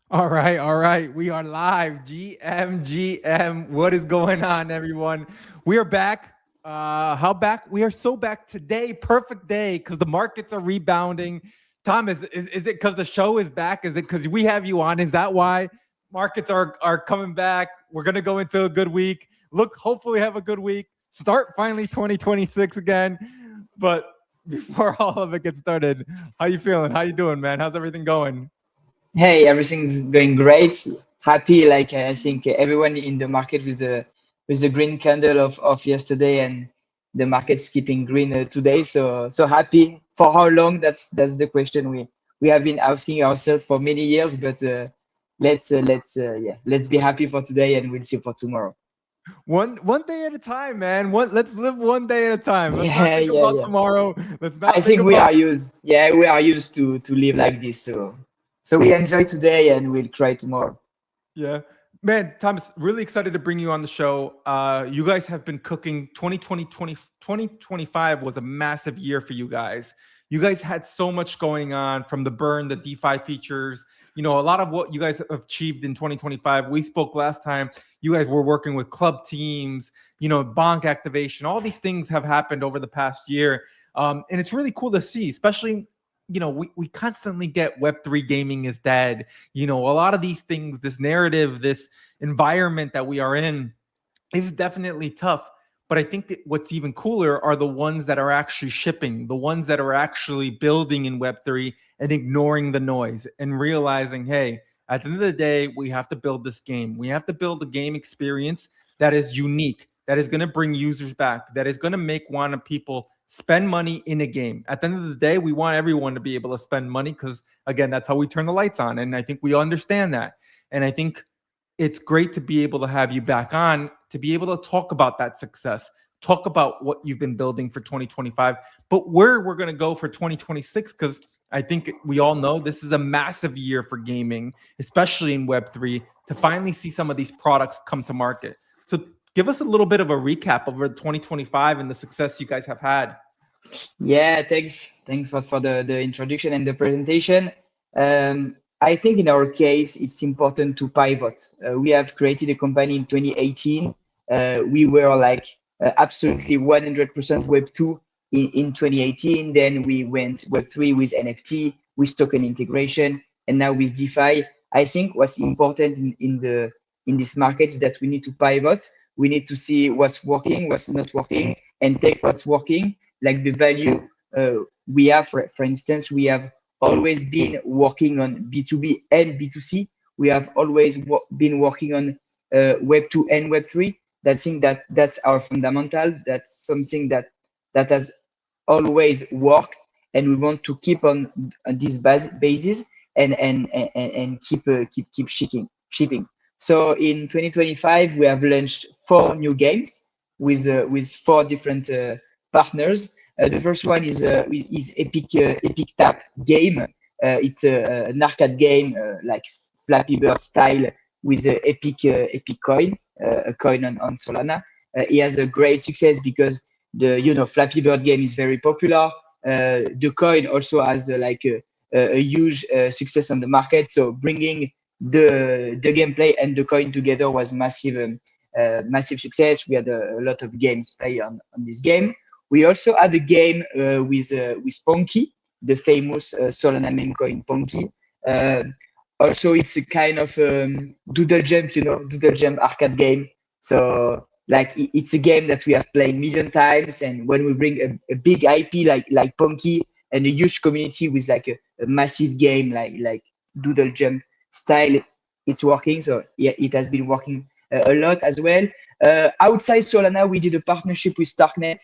All right. We are live. GM. What is going on, everyone? We are back. How back? We are so back today. Perfect day because the markets are rebounding. Thomas, is it because the show is back? Is it because we have you on? Is that why markets are coming back? We're gonna go into a good week. Look, hopefully have a good week. Start finally 2026 again. But before all of it gets started, how you feeling? How you doing, man? How's everything going? Hey, everything's going great. Happy, like I think everyone in the market with the green candle of yesterday, and the market's keeping green today. So happy. For how long? That's the question we have been asking ourselves for many years. But let's be happy for today, and we'll see for tomorrow. One day at a time, man. Let's live one day at a time. Let's not Yeah, think yeah, about yeah. tomorrow. Let's I not think think we about are used. Yeah, we are used to live like this. So we enjoy today, and we'll try tomorrow. yeah. Man, Thomas, really excited to bring you on the show. You guys have been cooking 2025 was a massive year for you guys. You guys had so much going on from the burn, the DeFi features, a lot of what you guys have achieved in 2025. We spoke last time. You guys were working with club teams, bonk activation. All these things have happened over the past year. And it's really cool to see, especially, we constantly get Web3 gaming is dead. A lot of these things, this narrative, this environment that we are in is definitely tough. But I think that what's even cooler are the ones that are actually shipping, the ones that are actually building in Web3 and ignoring the noise and realizing, hey, at the end of the day, we have to build this game. We have to build a game experience that is unique, that is going to bring users back, that is going to make want people spend money in a game. At the end of the day, we want everyone to be able to spend money because, again, that's how we turn the lights on. And I think we understand that. And I think it's great to be able to have you back on to be able to talk about that success, talk about what you've been building for 2025, but where we're going to go for 2026, because I think we all know this is a massive year for gaming, especially in Web3, to finally see some of these products come to market. So give us a little bit of a recap over 2025 and the success you guys have had. Yeah, thanks for the introduction and the presentation. I think in our case, it's important to pivot. We have created a company in 2018. We were like absolutely 100% Web 2 in 2018. Then we went Web 3 with NFT, with token integration, and now with DeFi. I think what's important in this market is that we need to pivot. We need to see what's working, what's not working, and take what's working like the value we have. For instance, we have always been working on B2B and B2C. We have always been working on Web 2 and Web 3. That's our fundamental. That's something that has always worked, and we want to keep on this basis and keep shipping. So in 2025, we have launched 4 new games with 4 different partners. The first one is Epic Tap game. It's an arcade game like Flappy Bird style with a Epic coin, a coin on Solana. It has a great success because the Flappy Bird game is very popular. The coin also has a huge success on the market. So bringing the gameplay and the coin together was massive success. We had a lot of games play on this game. We also had a game with Ponky, the famous Solana meme coin Ponky. Uh, Also, it's a kind of doodle jump arcade game. So like it's a game that we have played million times, and when we bring a big IP like Ponky and a huge community with like a massive game like doodle jump style, it's working. So yeah, it has been working a lot as well. Outside Solana, we did a partnership with Starknet.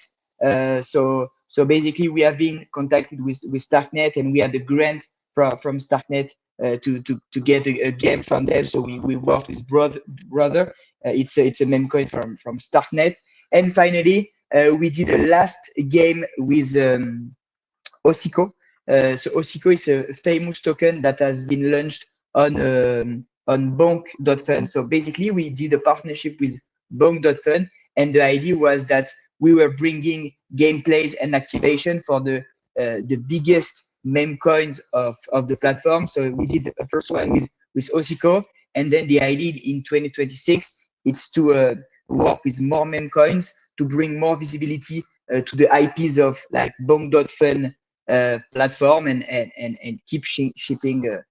So basically, we have been contacted with Starknet, and we had a grant from Starknet to get a game from them. So we worked with brother. It's a meme coin from Starknet. And finally, we did a last game with Osico. So Osico is a famous token that has been launched on Bonk.fun. So basically, we did a partnership with Bonk.fun, and the idea was that we were bringing gameplays and activation for the biggest meme coins of the platform. So we did the first one with with Osico. And then the idea in 2026 is to work with more meme coins to bring more visibility to the IPs of like Bong.Fun platform and keep shipping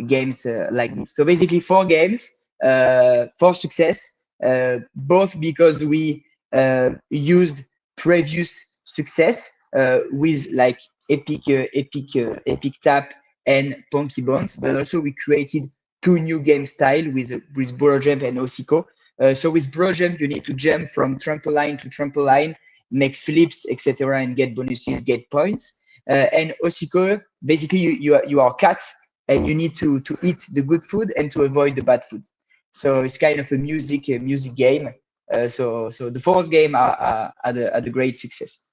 games like this. So basically 4 games for success, both because we used previous success with like Epic Tap and Ponky Bones, but also we created 2 new game style with Bro Jump and Osico. So with Bro Jump, you need to jump from trampoline to trampoline, make flips, etc., and get bonuses, get points. And Osico, basically, you are cats, and you need to eat the good food and to avoid the bad food. So it's kind of a music game. So the 4th game had a great success.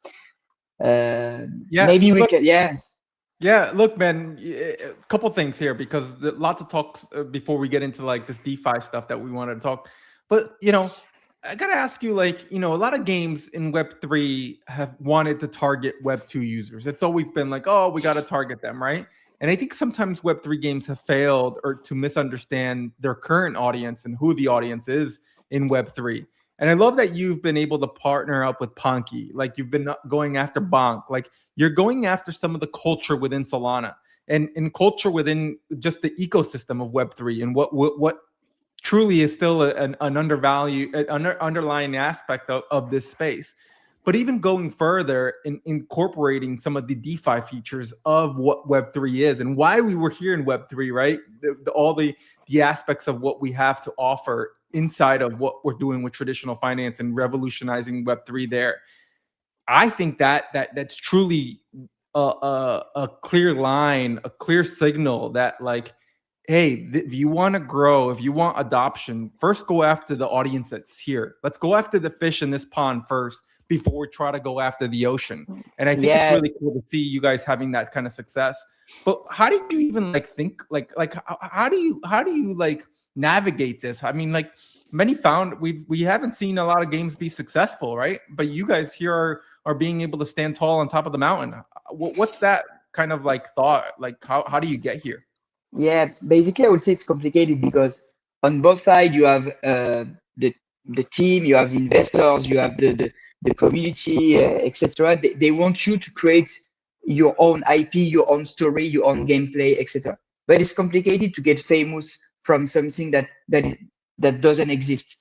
Maybe we can, yeah. Yeah, look, man, a couple things here because lots of talks before we get into like this DeFi stuff that we wanted to talk. But I gotta ask you, like, a lot of games in Web3 have wanted to target Web2 users. It's always been like, oh, we gotta target them, right? And I think sometimes Web3 games have failed or to misunderstand their current audience and who the audience is in Web3. And I love that you've been able to partner up with Ponky. Like you've been going after Bonk. Like you're going after some of the culture within Solana and culture within just the ecosystem of Web3 and what truly is still an undervalued, underlying aspect of this space. But even going further in incorporating some of the DeFi features of what Web3 is and why we were here in Web3, right? All the aspects of what we have to offer inside of what we're doing with traditional finance and revolutionizing Web3 there. I think that's truly a clear line, a clear signal that like, hey, if you want to grow, if you want adoption, first go after the audience that's here. Let's go after the fish in this pond first before we try to go after the ocean. And I think it's really cool to see you guys having that kind of success. But how did you even like think like how do you like navigate this? I mean, like many we haven't seen a lot of games be successful, right? But you guys here are being able to stand tall on top of the mountain. What's that kind of like thought? Like how do you get here? Yeah, basically I would say it's complicated because on both sides you have the team, you have the investors, you have the community, etc. They want you to create your own IP, your own story, your own gameplay, etc. But it's complicated to get famous from something that doesn't exist.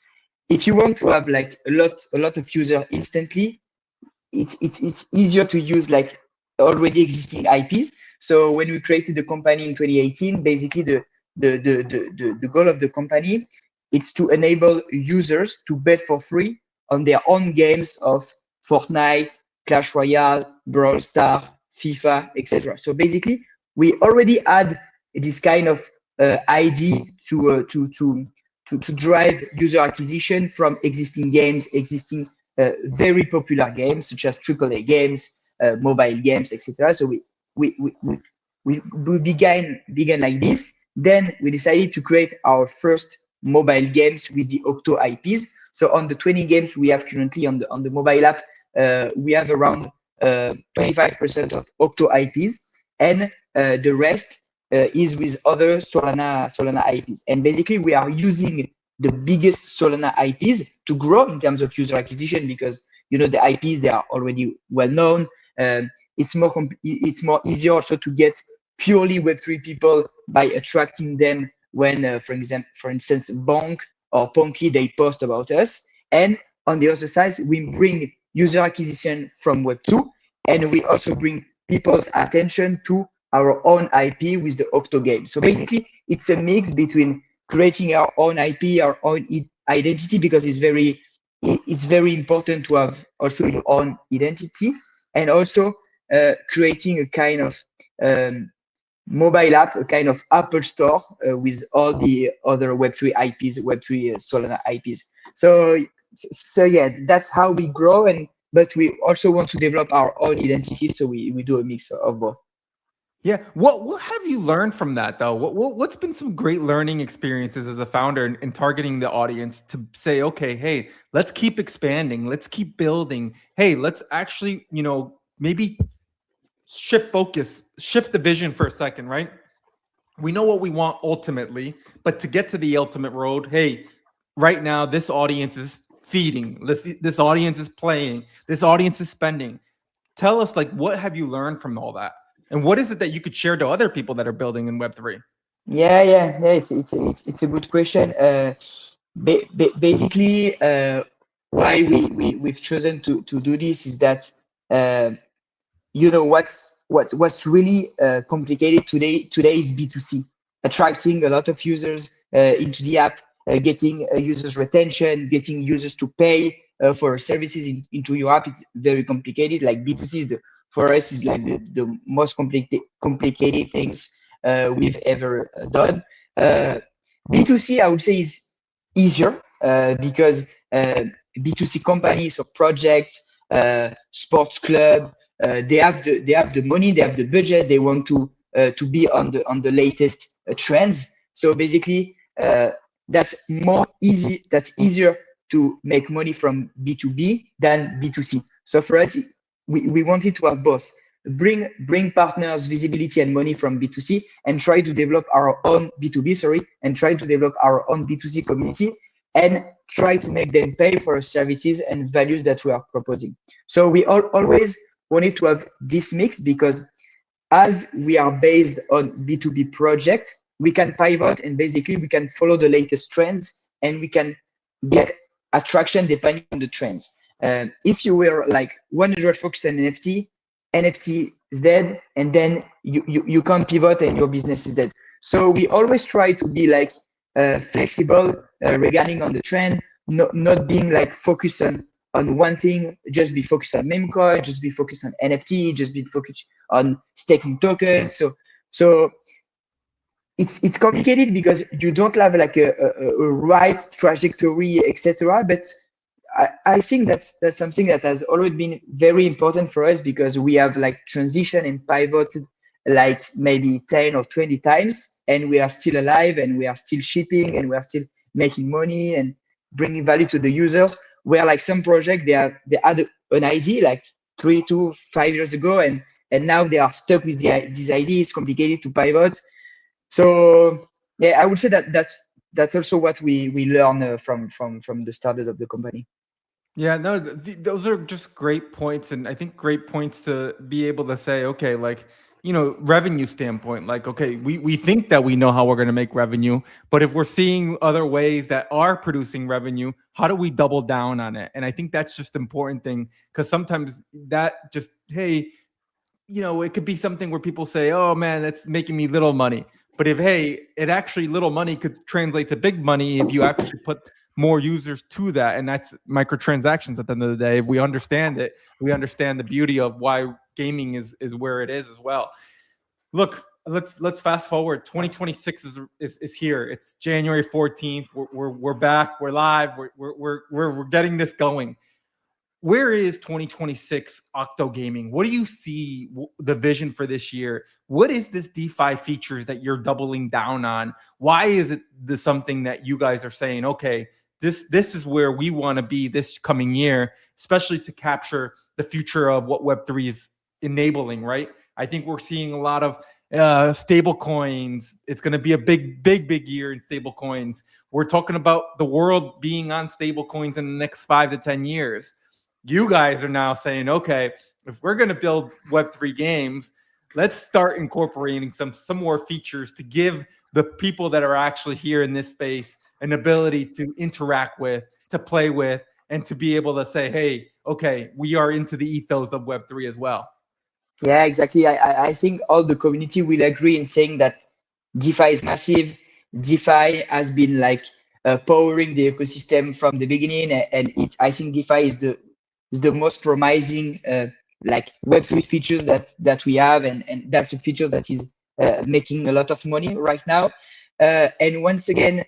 If you want to have like a lot of users instantly, it's easier to use like already existing IPs. So when we created the company in 2018, basically the goal of the company is to enable users to bet for free on their own games of Fortnite, Clash Royale, Brawl Stars, FIFA, etc. So basically, we already had this kind of idea to drive user acquisition from existing games, existing very popular games such as AAA games, mobile games, etc. So we began like this. Then we decided to create our first mobile games with the Octo IPs. So on the 20 games we have currently on the mobile app, we have around 25% of Octo IPs, and the rest is with other Solana IPs. And basically we are using the biggest Solana IPs to grow in terms of user acquisition because the IPs, they are already well known. It's more easier also to get purely Web3 people by attracting them when, for instance, Bonk or Ponky, they post about us. And on the other side, we bring user acquisition from Web2, and we also bring people's attention to our own IP with the Octo game. So basically, it's a mix between creating our own IP, our own identity, because it's very important to have also your own identity, and also creating a kind of mobile app, a kind of Apple Store with all the other Web3 IPs, Web3 Solana IPs. So yeah, that's how we grow, but we also want to develop our own identity, so we do a mix of both. Yeah, what have you learned from that though? What's been some great learning experiences as a founder in targeting the audience to say, okay, hey, let's keep expanding, let's keep building. Hey, let's actually, maybe shift focus, shift the vision for a second, right? we know what we want ultimately, but to get to the ultimate road, hey, right now this audience is feeding, this audience is playing, this audience is spending. Tell us, like, what have you learned from all that, and what is it that you could share to other people that are building in Web3? Yeah. It's a good question. Basically, why we've chosen to do this is that what's really complicated today is B2C, attracting a lot of users into the app, getting users retention, getting users to pay for services into your app. It's very complicated. Like B2C is for us is like the most complicated things we've ever done. B2C, I would say, is easier because B2C companies or projects, sports club, they have the money, they have the budget, they want to be on the latest trends. So basically, that's more easy. That's easier to make money from B2B than B2C. So for us, we wanted to have both. Bring partners, visibility, and money from B2C, and try to develop our own B2B. And try to develop our own B2C community, and try to make them pay for our services and values that we are proposing. So we always wanted to have this mix, because as we are based on B2B project, we can pivot, and basically we can follow the latest trends, and we can get attraction depending on the trends. If you were like 100 focused on NFT is dead, and then you can't pivot and your business is dead. So we always try to be like flexible regarding on the trend, not being like focused on one thing, just be focused on meme coin, just be focused on NFT, just be focused on staking tokens. So it's complicated because you don't have like a right trajectory, etc. But I think that's something that has always been very important for us, because we have like transition and pivoted like maybe 10 or 20 times, and we are still alive, and we are still shipping, and we are still making money and bringing value to the users. Where like some project they had an idea like 3 to 5 years ago, and now they are stuck with this idea. It's complicated to pivot. So yeah, I would say that's also what we learn from the startup of the company. Yeah, no, those are just great points. And I think great points to be able to say, okay, like, revenue standpoint, like, okay, we think that we know how we're going to make revenue, but if we're seeing other ways that are producing revenue, how do we double down on it? And I think that's just important thing, because sometimes that just, hey, it could be something where people say, oh man, that's making me little money. But if, hey, it actually little money could translate to big money if you actually put more users to that. And that's microtransactions at the end of the day. If we understand it, we understand the beauty of why gaming is where it is as well. Look, let's fast forward. 2026 is here. It's January 14th. We're back. We're live. We're getting this going. Where is 2026 Octogaming? What do you see the vision for this year? What is this DeFi features that you're doubling down on? Why is it something that you guys are saying, okay, this is where we want to be this coming year, especially to capture the future of what Web3 is enabling, right? I think we're seeing a lot of stable coins. It's going to be a big year in stable coins. We're talking about the world being on stable coins in the next 5 to 10 years. You guys are now saying, okay, if we're going to build Web3 games, let's start incorporating some more features to give the people that are actually here in this space an ability to interact with, to play with, and to be able to say, hey, okay, we are into the ethos of Web3 as well. Yeah, exactly. I think all the community will agree in saying that DeFi is massive. DeFi has been like powering the ecosystem from the beginning, and I think DeFi is the most promising like Web3 features that we have, and that's a feature that is making a lot of money right now. And once again,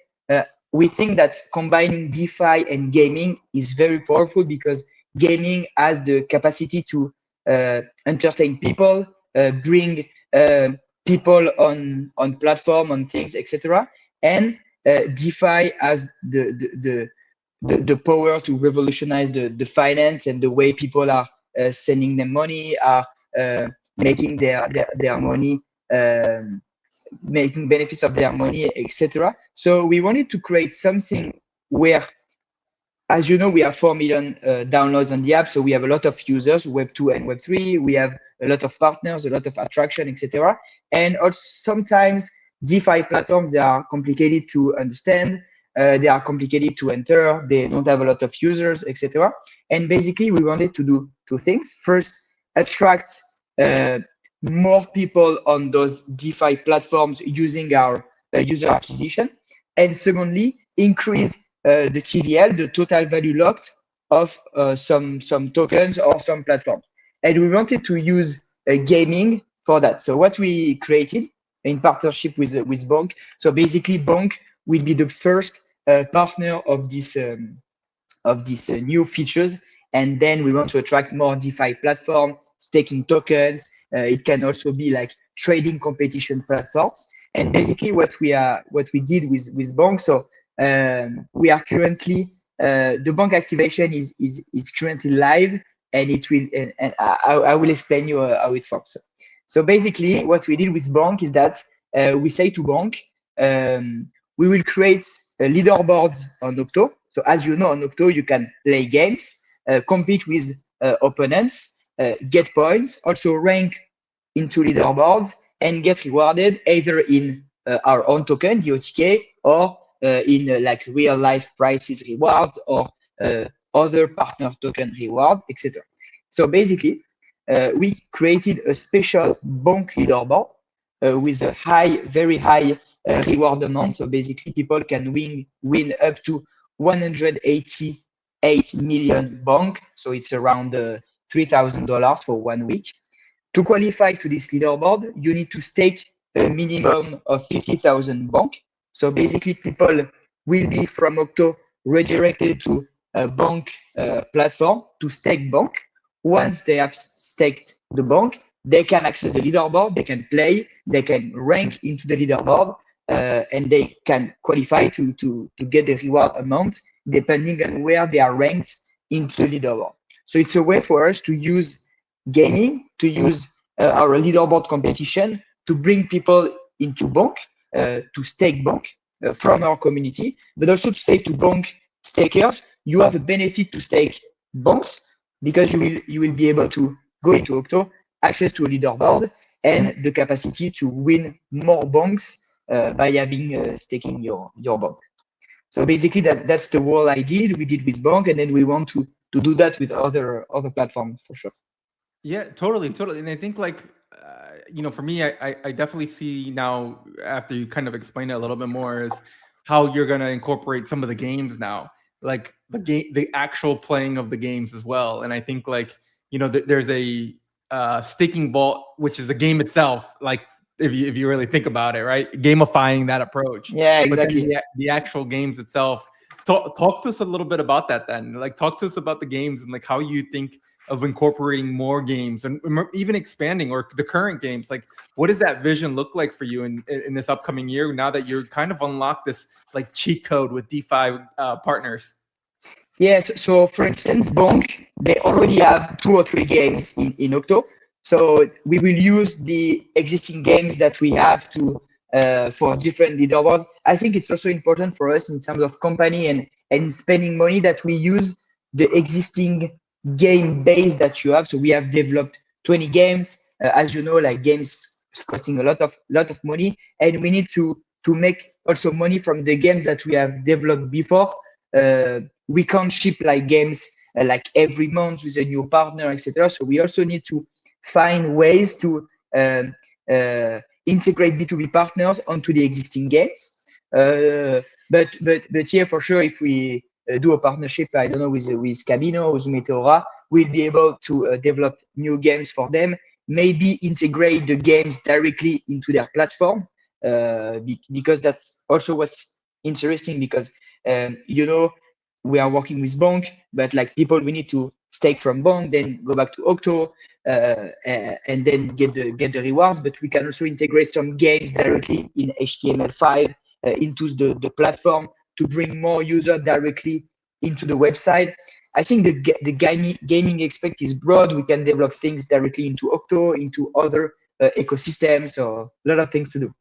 we think that combining DeFi and gaming is very powerful, because gaming has the capacity to entertain people, bring people on platform, on things, etc. And DeFi has the power to revolutionize the finance and the way people are sending them money, are making their money making benefits of their money, etc. So we wanted to create something where, as you know, we have 4 million downloads on the app, so we have a lot of users, Web 2 and Web 3. We have a lot of partners, a lot of attraction, etc. And also sometimes DeFi platforms, they are complicated to understand, they are complicated to enter, they don't have a lot of users, etc. And basically, we wanted to do two things. First, attract more people on those DeFi platforms using our user acquisition. And secondly, increase the TVL, the total value locked of some tokens or some platforms. And we wanted to use gaming for that. So what we created in partnership with Bonk. So basically, Bonk will be the first partner of these new features. And then we want to attract more DeFi platform, staking tokens. It can also be like trading competition platforms. And basically, what we did with Bonk. So we are currently the Bonk activation is currently live, and it will. And I will explain you how it works. So basically, what we did with Bonk is that we say to Bonk, we will create leaderboards on Octo. So as you know, on Octo, you can play games, compete with opponents, get points, also rank into leaderboards, and get rewarded either in our own token, the OTK, or in like real life prizes rewards or other partner token rewards, etc. So basically, we created a special Bonk leaderboard with a very high reward amount. So basically, people can win up to 188 million Bonk. So it's around $3,000 for 1 week. To qualify to this leaderboard, you need to stake a minimum of 50,000 Bonk. So basically, people will be from Octo redirected to a Bonk platform to stake Bonk. Once they have staked the Bonk, they can access the leaderboard, they can play, they can rank into the leaderboard, and they can qualify to get the reward amount depending on where they are ranked into the leaderboard. So it's a way for us to use gaming, to use our leaderboard competition to bring people into Bonk, to stake Bonk from our community, but also to say to Bonk stakers, you have a benefit to stake Bonks because you will be able to go into Octo, access to a leaderboard, and the capacity to win more Bonks by having staking your Bonk. So basically, that's the whole idea we did with Bonk, and then we want to do that with other platforms for sure. Yeah, totally. And I think like, for me, I definitely see now after you kind of explain it a little bit more is how you're going to incorporate some of the games now, like the actual playing of the games as well. And I think like, there's a staking vault, which is the game itself. Like if you really think about it, right? Gamifying that approach. Yeah, exactly. But then the actual games itself, talk to us a little bit about that then. Like talk to us about the games and like how you think of incorporating more games and even expanding or the current games. Like what does that vision look like for you in this upcoming year now that you're kind of unlocked this like cheat code with DeFi partners? Yes, so for instance, Bonk, they already have 2 or 3 games in Octo. So we will use the existing games that we have to for different leaderboards. I think it's also important for us in terms of company and spending money that we use the existing game base that you have. So we have developed 20 games, as you know, like games costing a lot of money, and we need to make also money from the games that we have developed before. We can't ship like games like every month with a new partner, etc. So we also need to find ways to integrate B2B partners onto the existing games. But yeah, for sure, if we do a partnership, I don't know, with Camino or Meteora, we'll be able to develop new games for them. Maybe integrate the games directly into their platform, because that's also what's interesting. Because we are working with Bonk, but like people, we need to stake from Bonk, then go back to Octo, and then get the rewards. But we can also integrate some games directly in HTML5 into the platform to bring more users directly into the website. I think the gaming aspect is broad. We can develop things directly into Octo, into other ecosystems, or a lot of things to do.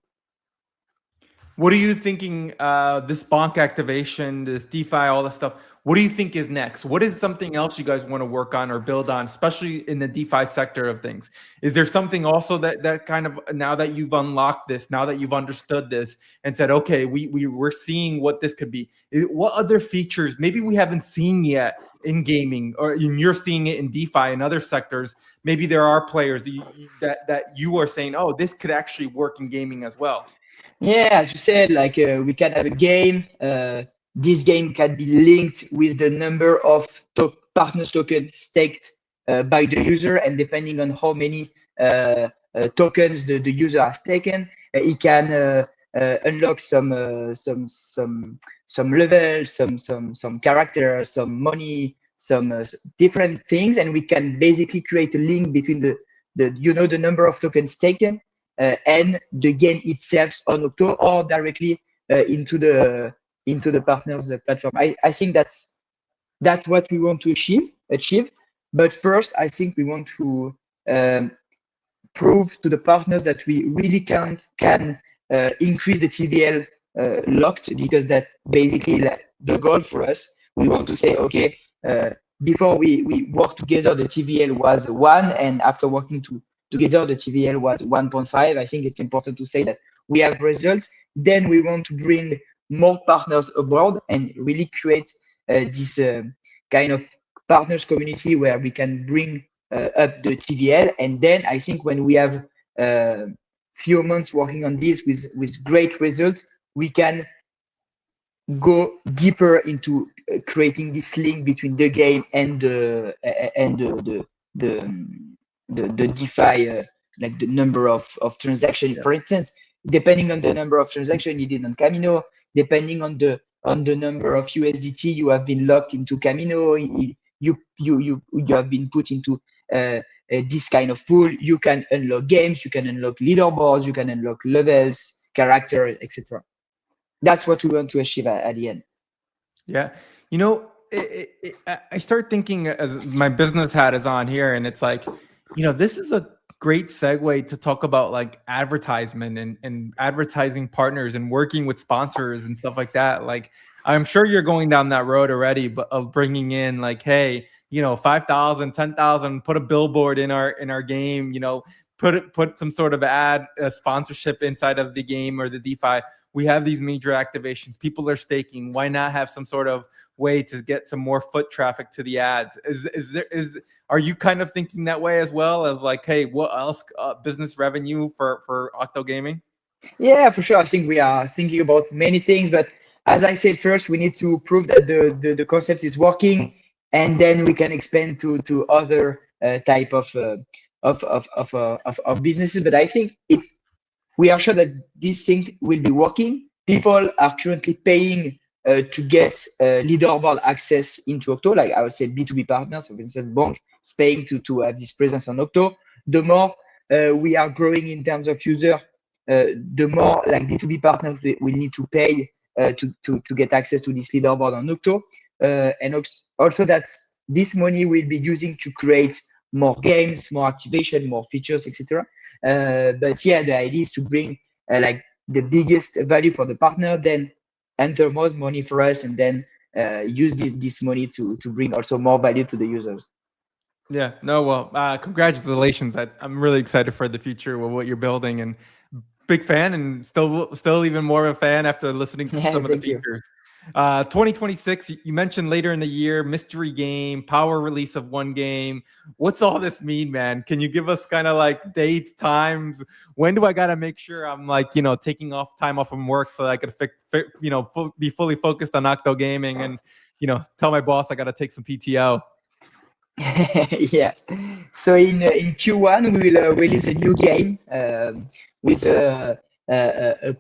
What are you thinking? This bonk activation, this DeFi, all this stuff. What do you think is next? What is something else you guys want to work on or build on, especially in the DeFi sector of things? Is there something also that kind of, now that you've unlocked this, now that you've understood this and said, okay, we're seeing what this could be? What other features maybe we haven't seen yet in gaming, or you're seeing it in DeFi and other sectors? Maybe there are players that you are saying, oh, this could actually work in gaming as well. Yeah, as you said, like we can have a game. This game can be linked with the number of partners token staked by the user, and depending on how many tokens the user has taken, he can unlock some levels, some characters, some money, some different things, and we can basically create a link between the number of tokens taken and the game itself on Octo, or directly into the partners platform. I think that's what we want to achieve. But first, I think we want to prove to the partners that we really can increase the TVL locked, because that basically like the goal for us. We want to say, okay, before we work together, the TVL was 1, and after working together, the TVL was 1.5. I think it's important to say that we have results. Then we want to bring more partners abroad and really create this kind of partners community where we can bring up the TVL. And then I think when we have few months working on this with great results, we can go deeper into creating this link between the game and the DeFi, like the number of transactions. For instance, depending on the number of transactions you did on Camino, depending on the number of USDT you have been locked into Camino, you have been put into this kind of pool. You can unlock games, you can unlock leaderboards, you can unlock levels, characters, etc. That's what we want to achieve at the end. Yeah. You know, I start thinking, as my business hat is on here, and it's like, you know, this is a great segue to talk about like advertisement and advertising partners and working with sponsors and stuff like that. Like, I'm sure you're going down that road already, but of bringing in like, hey, you know, 5,000, 10,000, put a billboard in our game, you know, put some sort of ad sponsorship inside of the game or the DeFi. We have these major activations. People are staking. Why not have some sort of way to get some more foot traffic to the ads? Are you kind of thinking that way as well? Of like, hey, what else business revenue for Octogaming? Yeah, for sure. I think we are thinking about many things, but as I said, first we need to prove that the concept is working, and then we can expand to other type of businesses. But I think if we are sure that this thing will be working, people are currently paying to get leaderboard access into Octo. Like I would say, B2B partners, for instance, Bank is paying to have this presence on Octo. The more we are growing in terms of user, the more like B2B partners will need to pay to get access to this leaderboard on Octo. And also that this money will be using to create more games, more activation, more features, etc. But yeah, the idea is to bring like the biggest value for the partner, then enter more money for us, and then use this money to bring also more value to the users. Yeah, no, well, congratulations. I'm really excited for the future with what you're building, and big fan, and still even more of a fan after listening to some of the features. 2026, you mentioned later in the year, mystery game, power release of one game. What's all this mean, man? Can you give us kind of like dates, times? When do I got to make sure I'm like, you know, taking off time off from work so that I could be fully focused on Octogaming, and, you know, tell my boss I got to take some PTO. Yeah. So in Q1 we will release a new game with a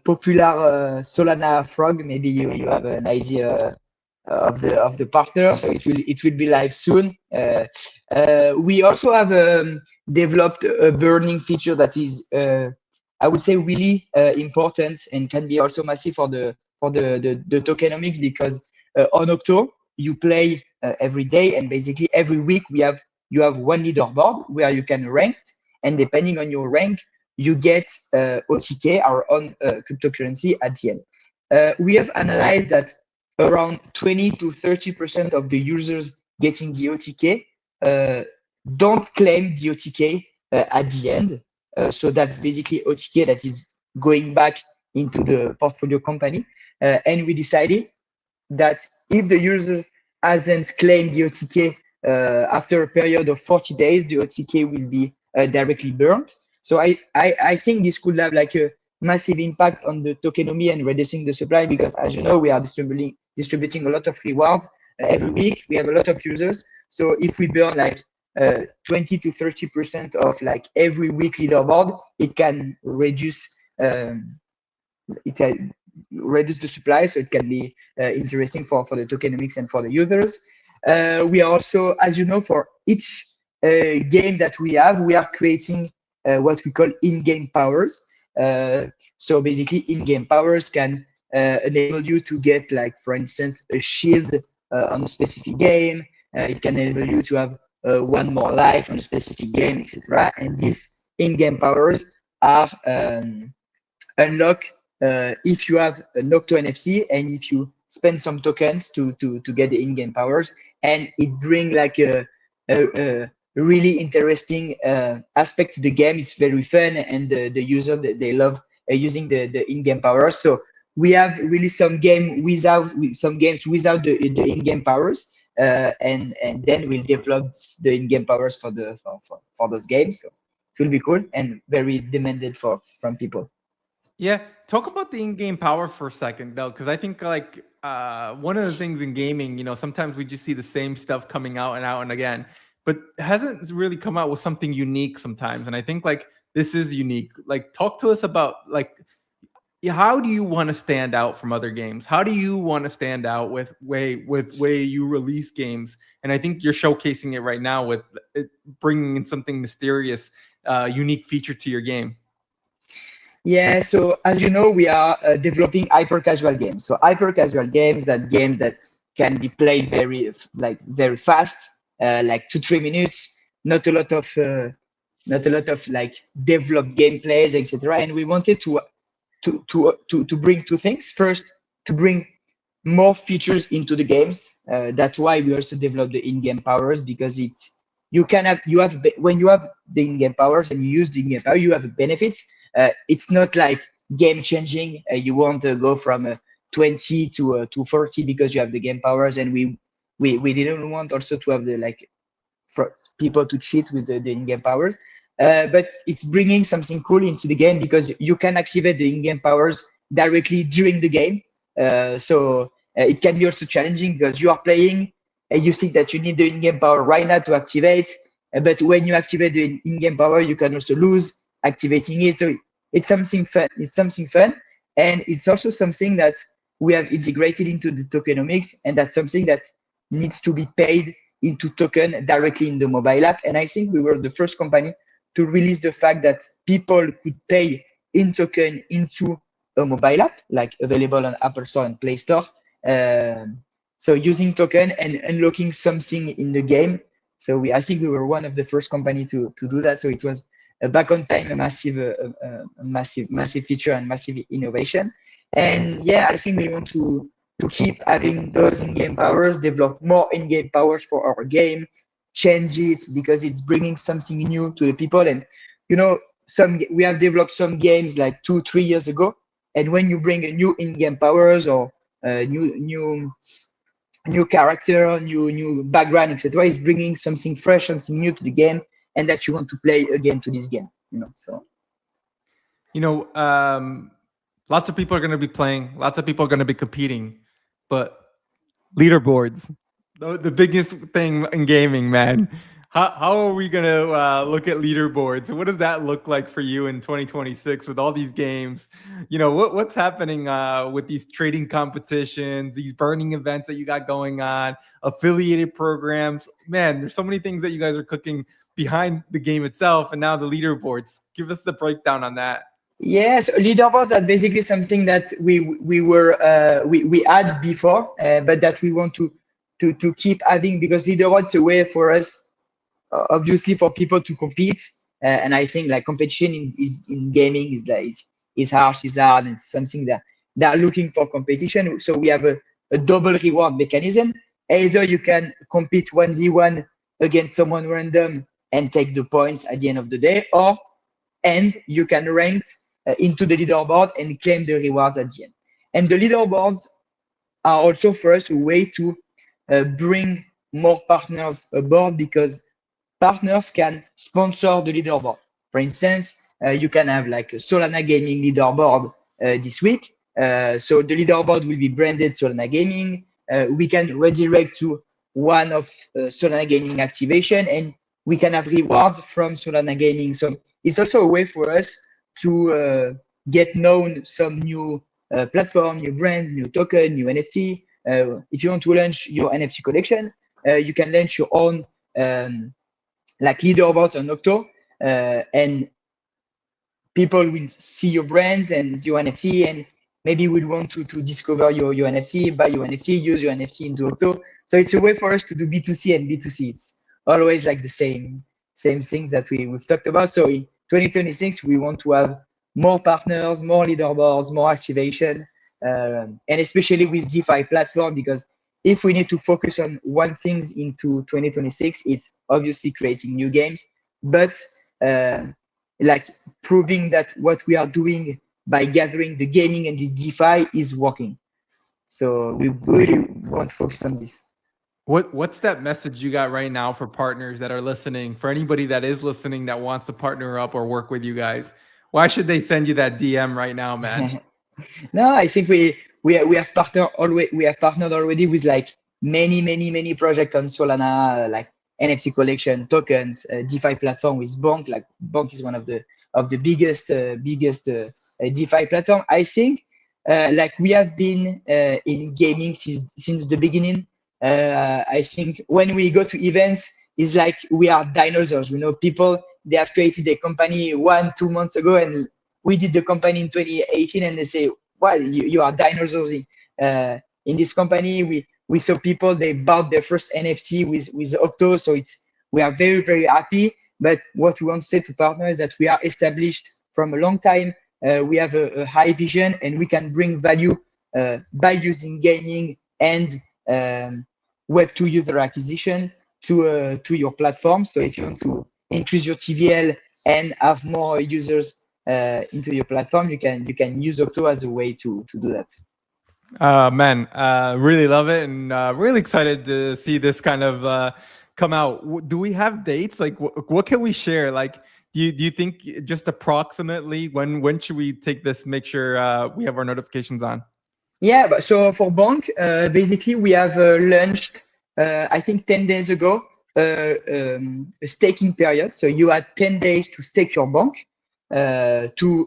popular Solana frog. Maybe you have an idea of the partner. So it will be live soon. We also have developed a burning feature that is I would say really important and can be also massive for the tokenomics, because on Octo you play every day, and basically every week you have one leaderboard where you can rank, and depending on your rank you get OTK, our own cryptocurrency, at the end. we have analyzed that around 20 to 30% of the users getting the OTK don't claim the OTK at the end. So that's basically OTK that is going back into the portfolio company. And we decided that if the user hasn't claimed the OTK after a period of 40 days, the OTK will be directly burnt. So I think this could have like a massive impact on the tokenomics and reducing the supply, because as you know, we are distributing a lot of rewards every week. We have a lot of users. So if we burn like 20 to 30% of like every week leaderboard, it can reduce it can reduce the supply, so it can be interesting for the tokenomics and for the users. We are also, as you know, for each game that we have, we are creating what we call in-game powers. So basically, in-game powers can enable you to get, like, for instance, a shield on a specific game. It can enable you to have one more life on a specific game, etc. And these in-game powers are unlocked if you have a Nocto NFC and if you spend some tokens to get the in-game powers, and it bring like a really interesting aspect to the game. It's very fun, and the user, they love using the in-game powers. So we have really some games without the in-game powers, and then we'll develop the in-game powers for those games. So it will be cool and very demanded from people. Yeah, talk about the in-game power for a second, though, because I think like one of the things in gaming, sometimes we just see the same stuff coming out and again, but it hasn't really come out with something unique sometimes. And I think like this is unique. Like, talk to us about like, how do you want to stand out from other games? How do you want to stand out with way you release games? And I think you're showcasing it right now with it, bringing in something mysterious, unique feature to your game. Yeah, so as you know, we are developing hyper casual games. So hyper casual games that can be played very fast, like 2-3 minutes, not a lot of like developed gameplays, etc. And we wanted to bring two things. First, to bring more features into the games. That's why we also developed the in-game powers, because when you have the in-game powers and you use the in-game power, you have benefits. It's not like game changing. You won't go from 20 to 40 because you have the game powers, and we didn't want also to have the like for people to cheat with the in-game power. But it's bringing something cool into the game because you can activate the in-game powers directly during the game. So it can be also challenging because you are playing and you think that you need the in-game power right now to activate. But when you activate the in-game power, you can also lose activating it. So it's something fun. And it's also something that we have integrated into the tokenomics, and that's something that needs to be paid into token directly in the mobile app. And I think we were the first company to release the fact that people could pay in token into a mobile app, like available on Apple Store and Play Store. So using token and unlocking something in the game. So I think we were one of the first company to do that. So it was back on time, a massive feature and massive innovation. And yeah, I think we want to keep having those in-game powers, develop more in-game powers for our game, change it because it's bringing something new to the people. And we have developed some games like 2-3 years ago, and when you bring a new in-game powers or new character, new background, etc., it's bringing something fresh, something new to the game, and that you want to play again to this game. So lots of people are going to be playing, lots of people are going to be competing, but leaderboards, the biggest thing in gaming, man. How are we going to look at leaderboards? What does that look like for you in 2026 with all these games? What's happening with these trading competitions, these burning events that you got going on, affiliated programs? Man, there's so many things that you guys are cooking behind the game itself, and now the leaderboards. Give us the breakdown on that. Yes, leaderboards are basically something that we had before, but that we want to keep having, because leaderboards is a way for us, obviously, for people to compete. And I think like competition in gaming is harsh, is hard, and it's something that they are looking for competition. So we have a double reward mechanism. Either you can compete 1v1 against someone random and take the points at the end of the day, and you can rank into the leaderboard and claim the rewards at the end. And the leaderboards are also for us a way to bring more partners aboard, because partners can sponsor the leaderboard. For instance, you can have like a Solana Gaming leaderboard this week. So the leaderboard will be branded Solana Gaming. We can redirect to one of Solana Gaming activation, and we can have rewards from Solana Gaming. So it's also a way for us to get known some new platform, new brand, new token, new NFT. If you want to launch your NFT collection, you can launch your own like leaderboards on Octo, and people will see your brands and your NFT, and maybe will want to discover your NFT, buy your NFT, use your NFT into Octo. So it's a way for us to do B2C and B2C. It's always like the same things that we've talked about. So in 2026, we want to have more partners, more leaderboards, more activation, and especially with DeFi platform, because if we need to focus on one thing into 2026, it's obviously creating new games, but like proving that what we are doing by gathering the gaming and the DeFi is working. So we really want to focus on this. What's that message you got right now for partners that are listening? For anybody that is listening that wants to partner up or work with you guys, why should they send you that DM right now, man? No, I think we have partnered already with like many projects on Solana, like NFT collection, tokens, DeFi platform with Bonk. Like Bonk is one of the biggest DeFi platform. I think like we have been in gaming since the beginning. I think when we go to events, it's like we are dinosaurs. You know, people, they have created a company 1-2 months ago, and we did the company in 2018, and they say, well, you are dinosaurs in this company. We saw people, they bought their first NFT with Octo. So we are very happy. But what we want to say to partners is that we are established from a long time. We have a high vision, and we can bring value by using gaming and Web2 user acquisition to your platform. So if you want to increase your TVL and have more users into your platform, you can use Octo as a way to do that. Man, really love it, and really excited to see this kind of come out. Do we have dates? Like, what can we share? Like, do you think just approximately when should we take this? Make sure we have our notifications on. Yeah, but so for Bonk, basically we have launched, I think 10 days ago, a staking period. So you had 10 days to stake your Bonk to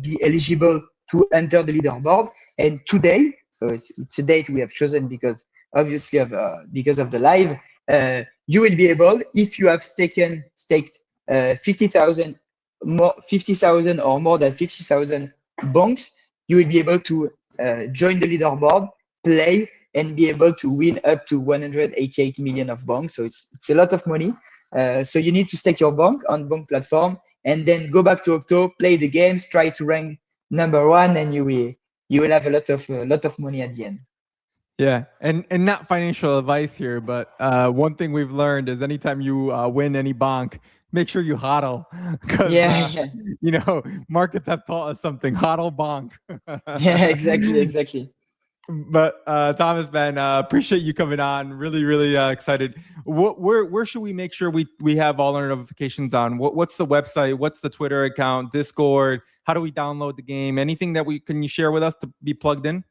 be eligible to enter the leaderboard. And today, so it's a date we have chosen because obviously because of the live, you will be able, if you have staked 50,000 or more than 50,000 bonks, you will be able to join the leaderboard, play, and be able to win up to 188 million of bonks. So it's a lot of money. So you need to stake your bonk on Bonk platform, and then go back to Octo, play the games, try to rank #1, and you will have a lot of money at the end. Yeah, and not financial advice here, but one thing we've learned is anytime you win any bonk, make sure you hodl, because you know, markets have taught us something. Hodl bonk. Yeah, exactly. But Thomas, man, appreciate you coming on. Really excited. Where should we make sure we have all our notifications on? What's the website? What's the Twitter account? Discord? How do we download the game? Anything that can you share with us to be plugged in?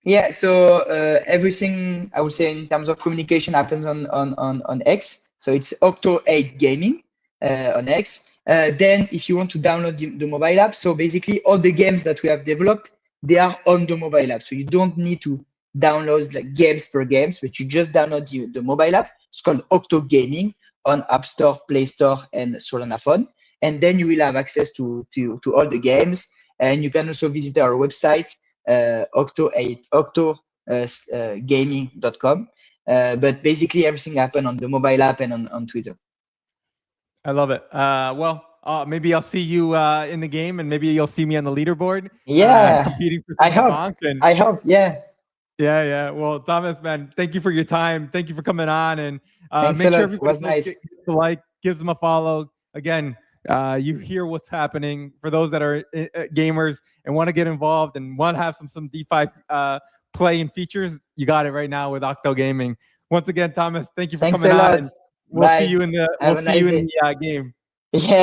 Yeah, so everything I would say in terms of communication happens on X. So it's Octo8 Gaming on X. Then if you want to download the mobile app, so basically all the games that we have developed, they are on the mobile app. So you don't need to download like games per games, but you just download the mobile app. It's called Octogaming on App Store, Play Store, and Solana Phone. And then you will have access to all the games. And you can also visit our website, octogaming.com. But basically everything happened on the mobile app and on Twitter. I love it. Well, maybe I'll see you in the game, and maybe you'll see me on the leaderboard. Yeah, Competing for I some of the hope. bonk. And I hope. Yeah. yeah. Well, Thomas, man, thank you for your time. Thank you for coming on, and Thanks make a sure lot. everybody Was nice. gives a like, gives them a follow. Again, you hear what's happening. For those that are gamers and want to get involved and want to have some DeFi play and features, you got it right now with Octogaming. Once again, Thomas, thank you for Thanks coming a on. lot. And we'll see Bye. you in the Have a nice day. game. Yeah.